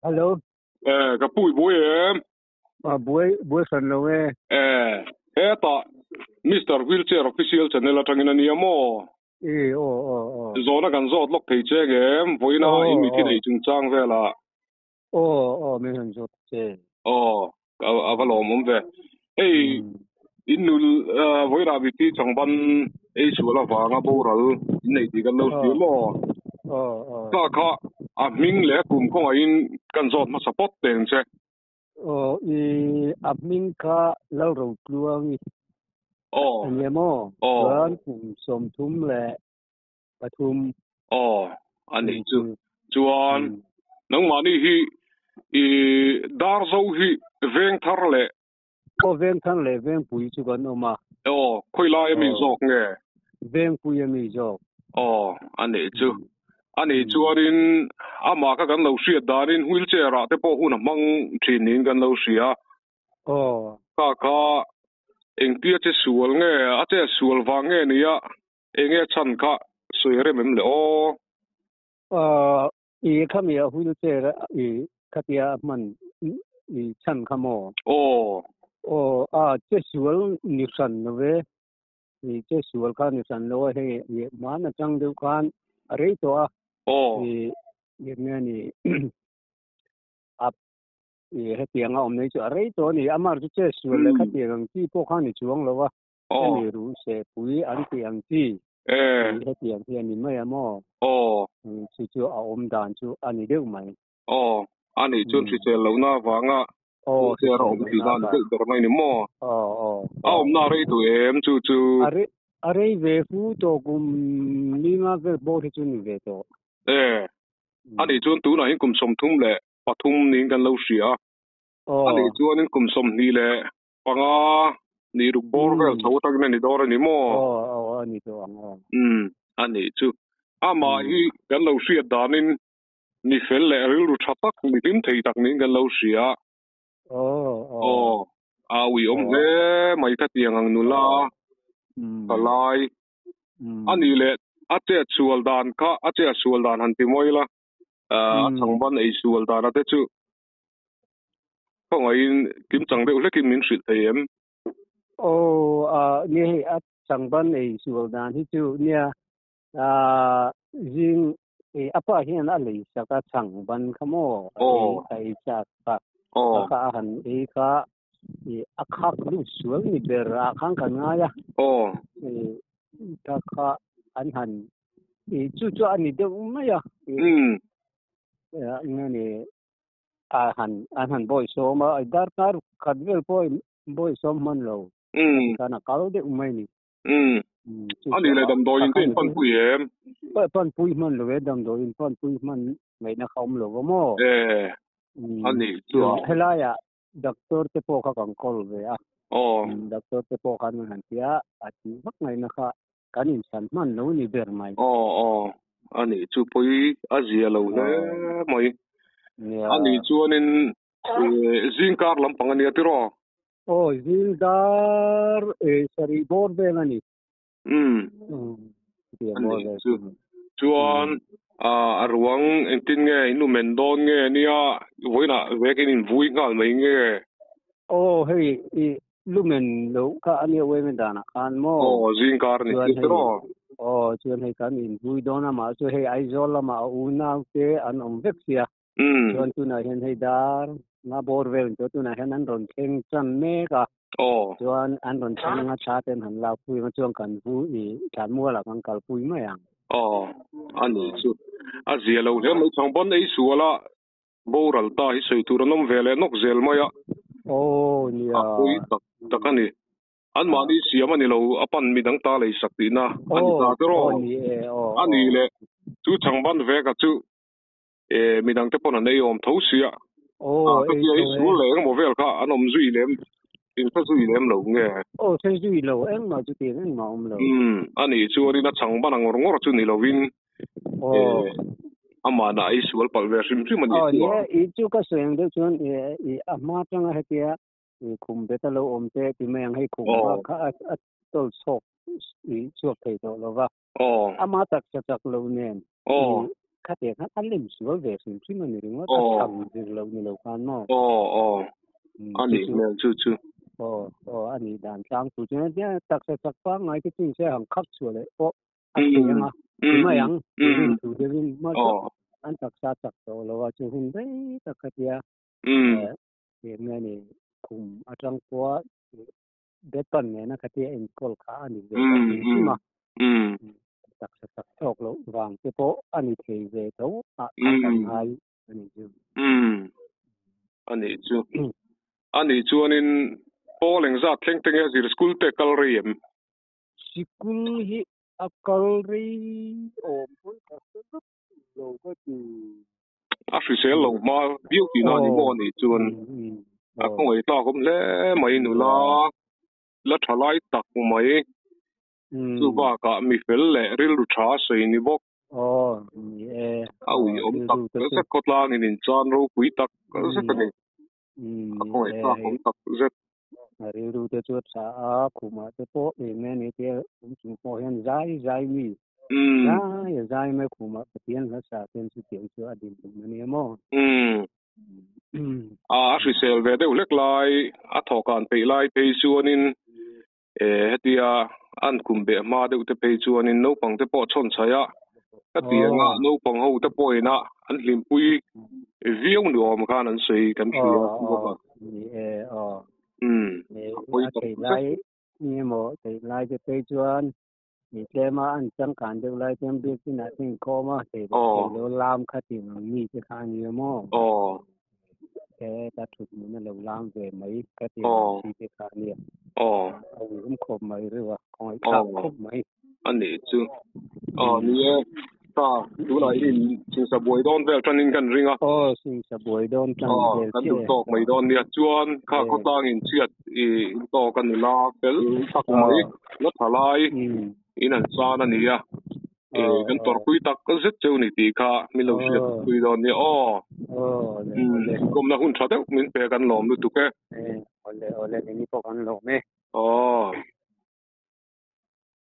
Hello, cái bụi bụi em buổi sáng lâu nghe. hết ta Mr. Wheelchair official channel là thằng anh em mò gió nó gần gió lóc thấy chơi em với na in mình cái chung trang về là mình hình dung thế. cái lò mồm về ấy in nul với là bị trong ban ấy số là vàng à bầu rồi này thì cái lâu xíu mò cả mình lẽ cùng không ai in gần gió mà support tiền chứ mình cả lâu rồi luôn. Anh em mò, tuần cùng sum thum lệ, thum. anh ấy chứ chuan nông mà đi hi dar dâu hi veng thar lệ Veng thang lệ veng bùi chú gần mà. khơi lại mình dọc nghe Veng bùi em dọc. anh ấy chuan in ama các gần lâu xịt đã in wheelchair à thế bộ hun mang trên in gần lâu xịt à cả anh tia chế sual nghe à chế sual vàng nghe nia anh nghe chân cả suy rồi mình lệ kami wheelchair, katia man, chan kamo. Sual nisan nove. Cái sual kan nisan lo he, mana chang du kan, are to ni ap he tiang om nei chu are to ni amar chu che sual le kha tiang ti po khan ni chuang lo wa ni ru se pui an tiang ti he tiang ti ni mai mo chu a om dan chu ani deu mai anh ấy chun chỉ lâu na vàng à chế ra ông thì là được rồi này mo ông na rồi tụi em chú are về phu to kum ni ma ve bo thi chu ni ve to anh ấy chun tú này cùng sống thum lệ và thum nín gần lâu xía anh ấy chun nín cùng sống ní lệ và ngà ní được bor về thấu tắc nên ní đó rồi ní mo anh ấy to anh ấy chú mà hi gần lâu xía đó nín ní phèn lệ rồi lu chặt tắc ní tin thấy tắc nín gần lâu xía vì ông thế mày thắt tiền hàng nula cả lại anh ấy lệ chế sual đàn cả chế sual đàn hành tìm mồi la thằng bạn ấy sual đàn thế chứ không ai kiếm chẳng được lấy kiếm miếng sweet thấy em nghe chẳng ban ấy sual đàn thì chú nha riêng apa hian a lei saka chẳng ban khamo ai cha ka han kha akhak lu sual ni ber akhang kan nga ya ta kha an han chu ani de ma ya ngani an han boy so ma dar tar khadvel boy so man lo kana kalo de umai ni anh ấy là đầm đồi in tên phân bùi em phân bùi man lo đầm đồi in phân bùi man ngày na không lo mo anh ấy hay là ya doctor te po ka kang call ve doctor te po kan han tia ati bak ngày na ka kanin san man lo ni ber mai anh ấy chú bùi azia lâu nè mày anh ấy chú anh zin car làm bằng anh ấy tiro zin dar sari bor be ngani chuan ruang en tin nge inu men don nge nia voina vekin in vui ngal mai nge hey lumen lo ka ani we men dana kan mo zin kar ni tro chuan hey kan in vui dona ma chu hey aizola ma una te an vexia chuan tu na hen hey dar na bor vel to tu na hen an ron theng chan me ka chuan an ron theng nga cha ten han la pui ma chuan kan vu i kan mua la kan kal pui ma yang ani chu azia lo le mai chang bon ei suala boral ta hi sei tur nom vele nok zel maya nia pui takani an ma ni siam ani lo apan mi dang ta lei sakti na ani ta ro ani le chu chang ban ve ka chu mi dang te pon an ei om tho sia ka ti su le mo vel ka an om zui lem in sa zui lem lo nge sa zui lo en ma chu ti en ma om lo ani chu ri na chang ban ngor ngor chu ni lo win ama na ai sual pal ve sim sim ani i chu ka seng de chuan ama tanga hetia khum beta lo om te ti meng hei khum kha tol sok i chuak thei to lo wa ama tak chak lo nen khát tiền khát ăn liềm sữa vềสิ่งที่มันนี่ว่าทำถึงเรานี่เรากันเนาะอันนี้เนี่ยชื่ออันนี้ด่านกลางสุดเนี่ยตักสักฟังไงที่จริงใช่หังคักชัวเลยอันนี้ยังอ่ะไม่ยังถูกเรื่องมาอันตักสักตัวเราจะหุ่นได้ตักเดียเห็นไงนี่คุมอาจารย์ตัวเด็ดต้นเนี่ยนะคดีเอ็นกอลขาอันนี้เด็ดต้นที่มาตักทอกแล้ววางเฉพาะอันนี้เทเวตัวอันนั้นให้อันนี้จูอันนี้จูนี่พอหลังจากเท่งๆสิสกุลเตกัลเรียมสกุลฮีอักกัลรีพุ่งก็สุดโลก็จูฟิเซลลงมาบิวตีน่านี่มอนี่จูนคงไอ้ตาผมเล่ไม่หนูละแล้วทลายตักไม่สุภาพก็มีเฟลเล่ริลชาสินี่บอกเอาตักสักคนละนี่จานรู้คุยตักสักคนนี่คงไอ้ตาผมตักสักริลเตจุดสาคุมาเตโปเอเมนี่เตผมสุพอเห็นใจมีใจไม่คุมาเปลี่ยนภาษาเป็นสุดเปลี่ยนสุดอดีตมันนี่มั้งฟิเซลเวเดอเล็กลายถอกันไปลายไปชวนินเดียอันคุมเบมาเดอุตไปชวนินนู้ปังเตปอชนใช่อะก็เดียงนู้ปังเขาเตปอยนะอันลิมปุยวิวหนูอมกันอันสวยกันชัวไล่นี่หมดไล่จะไปชวนนี่แกมาอันจังการเดี๋ยวไล่เต็มที่ที่ไหนที่เขามาเสร็จแล้วลามขัดที่มันมีจะทานเยอะมั้งแกตัดถุงนั่นเราลามไปไหมขัดที่มันจะทานเนี่ยเอาหุ้มครบไหมหรือว่าคอยตัดครบไหมอันนี้จึงนี่ถ้าดูหน่อยนี่สิงสบวยโดนเวลจันนินกันริงอ่ะสิงสบวยโดนจันกันดูตอกไม่โดนเนี่ยจวนข้าก็ตั้งอินเชียดต่อกันลาเกลตักไหมแล้วทลายอินันซานันนี่อ่ะกันตัวคุยตักก็เสร็จเจ้านี่ตีข้ามีเราเชียดคุยโดนเนี่ยกรมนักหุ่นชาเดมินเปกันหลอมดูตุกโอเลนี่พวกกันหลอม